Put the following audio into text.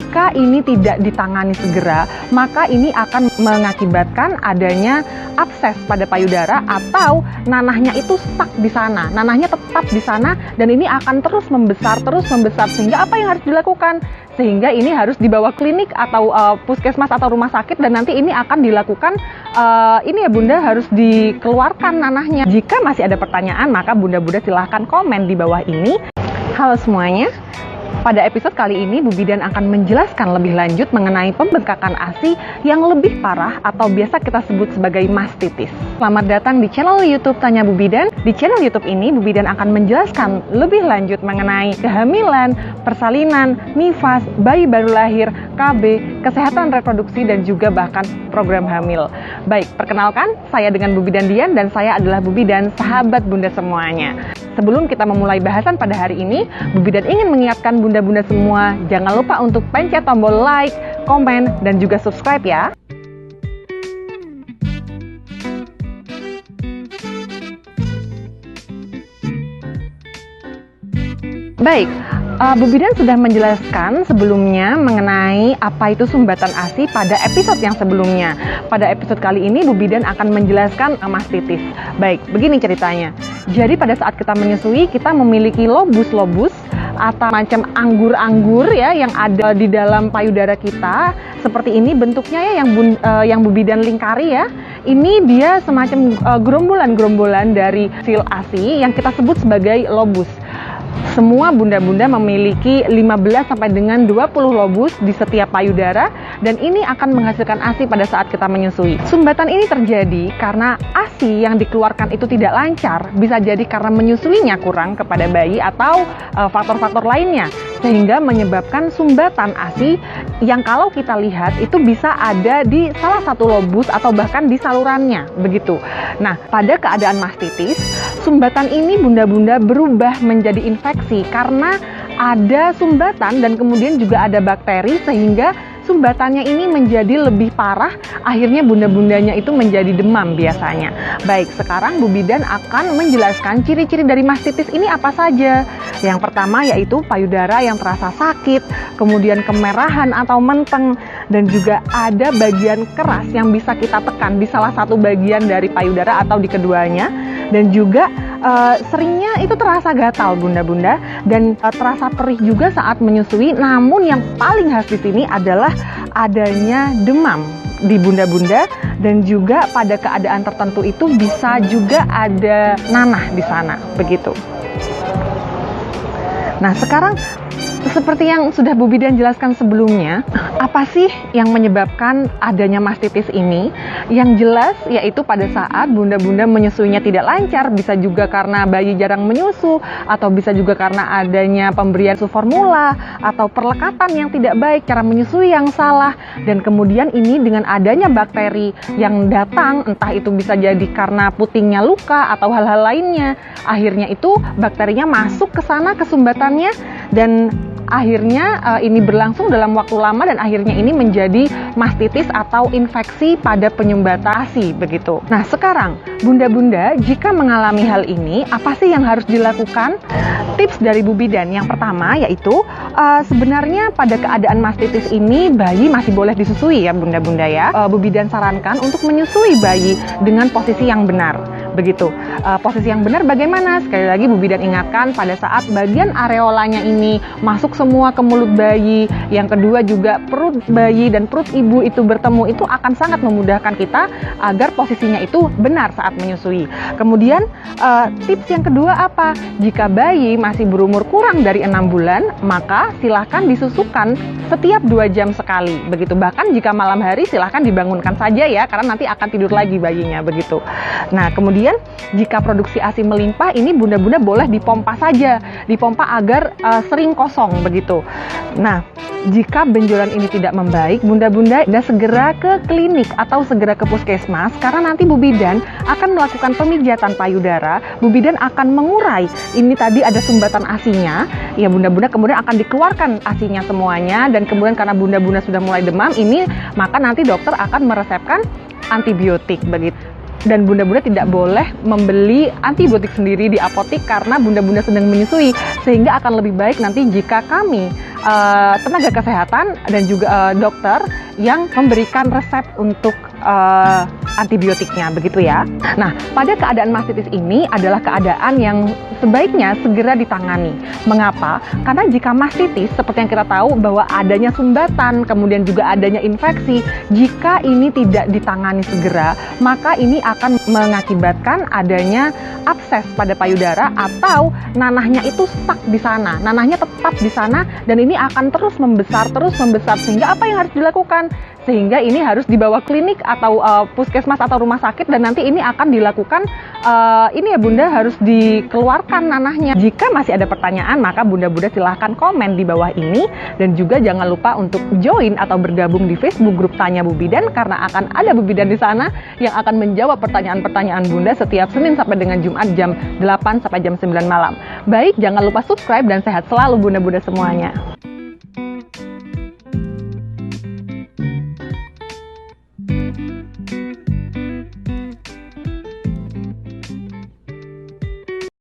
jika ini tidak ditangani segera, maka ini akan mengakibatkan adanya abses pada payudara atau nanahnya itu stuck di sana. Nanahnya tetap di sana dan ini akan terus membesar sehingga apa yang harus dilakukan? Sehingga ini harus dibawa klinik atau puskesmas atau rumah sakit dan nanti ini akan dilakukan ini ya Bunda, harus dikeluarkan nanahnya. Jika masih ada pertanyaan, maka Bunda-Bunda silahkan komen di bawah ini. Halo semuanya. Pada episode kali ini, Bu Bidan akan menjelaskan lebih lanjut mengenai pembengkakan ASI yang lebih parah atau biasa kita sebut sebagai mastitis. Selamat datang di channel YouTube Tanya Bu Bidan. Di channel YouTube ini, Bu Bidan akan menjelaskan lebih lanjut mengenai kehamilan, persalinan, nifas, bayi baru lahir, KB, kesehatan reproduksi, dan juga bahkan program hamil. Baik, perkenalkan, saya dengan Bu Bidan Dian dan saya adalah Bu Bidan, sahabat Bunda semuanya. Sebelum kita memulai bahasan pada hari ini, Bu Bidan ingin mengingatkan Bunda-Bunda semua, jangan lupa untuk pencet tombol like, komen, dan juga subscribe ya. Baik, Bu Bidan sudah menjelaskan sebelumnya mengenai apa itu sumbatan ASI pada episode yang sebelumnya. Pada episode kali ini Bu Bidan akan menjelaskan mastitis. Baik, begini ceritanya. Jadi pada saat kita menyusui, kita memiliki lobus-lobus atau macam anggur-anggur ya yang ada di dalam payudara kita. Seperti ini bentuknya ya yang Bu Bidan lingkari ya. Ini dia semacam gerombolan-gerombolan dari sil ASI yang kita sebut sebagai lobus. Semua bunda-bunda memiliki 15 sampai dengan 20 lobus di setiap payudara dan ini akan menghasilkan ASI pada saat kita menyusui. Sumbatan ini terjadi karena ASI yang dikeluarkan itu tidak lancar, bisa jadi karena menyusuinya kurang kepada bayi atau faktor-faktor lainnya sehingga menyebabkan sumbatan ASI yang kalau kita lihat itu bisa ada di salah satu lobus atau bahkan di salurannya begitu. Nah, pada keadaan mastitis, sumbatan ini bunda-bunda berubah menjadi infeksi karena ada sumbatan dan kemudian juga ada bakteri sehingga sumbatannya ini menjadi lebih parah, akhirnya bunda-bundanya itu menjadi demam biasanya. Baik, sekarang Bu Bidan akan menjelaskan ciri-ciri dari mastitis ini apa saja. Yang pertama yaitu payudara yang terasa sakit, kemudian kemerahan atau menteng, dan juga ada bagian keras yang bisa kita tekan di salah satu bagian dari payudara atau di keduanya, dan juga seringnya itu terasa gatal bunda-bunda dan terasa perih juga saat menyusui. Namun yang paling khas di sini adalah adanya demam di bunda-bunda dan juga pada keadaan tertentu itu bisa juga ada nanah di sana begitu. Nah, sekarang seperti yang sudah Bu Bidan jelaskan sebelumnya, apa sih yang menyebabkan adanya mastitis ini? Yang jelas yaitu pada saat bunda-bunda menyusuinya tidak lancar, bisa juga karena bayi jarang menyusu, atau bisa juga karena adanya pemberian susu formula, atau perlekatan yang tidak baik, cara menyusui yang salah, dan kemudian ini dengan adanya bakteri yang datang, entah itu bisa jadi karena putingnya luka atau hal-hal lainnya, akhirnya itu bakterinya masuk ke sana, ke sumbatannya, dan akhirnya ini berlangsung dalam waktu lama dan akhirnya ini menjadi mastitis atau infeksi pada penyumbatan ASI begitu. Nah, sekarang bunda-bunda jika mengalami hal ini, apa sih yang harus dilakukan? Tips dari Bu Bidan yang pertama yaitu sebenarnya pada keadaan mastitis ini bayi masih boleh disusui ya bunda-bunda ya. Bu Bidan sarankan untuk menyusui bayi dengan posisi yang benar. Begitu. Posisi yang benar bagaimana? Sekali lagi Bu Bidan ingatkan pada saat bagian areolanya ini masuk semua ke mulut bayi, yang kedua juga perut bayi dan perut ibu itu bertemu, itu akan sangat memudahkan kita agar posisinya itu benar saat menyusui. Kemudian tips yang kedua apa? Jika bayi masih berumur kurang dari 6 bulan, maka silahkan disusukan setiap 2 jam sekali. Begitu. Bahkan jika malam hari silahkan dibangunkan saja ya, karena nanti akan tidur lagi bayinya begitu. Nah, kemudian jika produksi ASI melimpah, ini bunda-bunda boleh dipompa saja, dipompa agar sering kosong begitu. Nah, jika benjolan ini tidak membaik, bunda-bunda segera ke klinik atau segera ke puskesmas karena nanti Bu Bidan akan melakukan pemijatan payudara. Bu Bidan akan mengurai ini tadi ada sumbatan ASI-nya, ya bunda-bunda kemudian akan dikeluarkan ASI-nya semuanya dan kemudian karena bunda-bunda sudah mulai demam ini, maka nanti dokter akan meresepkan antibiotik begitu. dan bunda-bunda tidak boleh membeli antibiotik sendiri di apotik karena bunda-bunda sedang menyusui, sehingga akan lebih baik nanti jika kami tenaga kesehatan dan juga dokter yang memberikan resep untuk antibiotiknya, begitu ya. Nah, pada keadaan mastitis ini adalah keadaan yang sebaiknya segera ditangani. Mengapa? Karena jika mastitis, seperti yang kita tahu bahwa adanya sumbatan, kemudian juga adanya infeksi, jika ini tidak ditangani segera, maka ini akan mengakibatkan adanya abses pada payudara atau nanahnya itu stuck di sana. Nanahnya tetap di sana dan ini akan terus membesar, sehingga apa yang harus dilakukan? Sehingga ini harus dibawa klinik atau puskesmas atau rumah sakit dan nanti ini akan dilakukan ini ya bunda, harus dikeluarkan nanahnya. Jika masih ada pertanyaan, maka bunda-bunda silahkan komen di bawah ini dan juga jangan lupa untuk join atau bergabung di Facebook grup Tanya Bu Bidan karena akan ada Bu Bidan di sana yang akan menjawab pertanyaan-pertanyaan bunda setiap Senin sampai dengan Jumat jam 8 sampai jam 9 malam. Baik, jangan lupa subscribe dan sehat selalu bunda-bunda semuanya.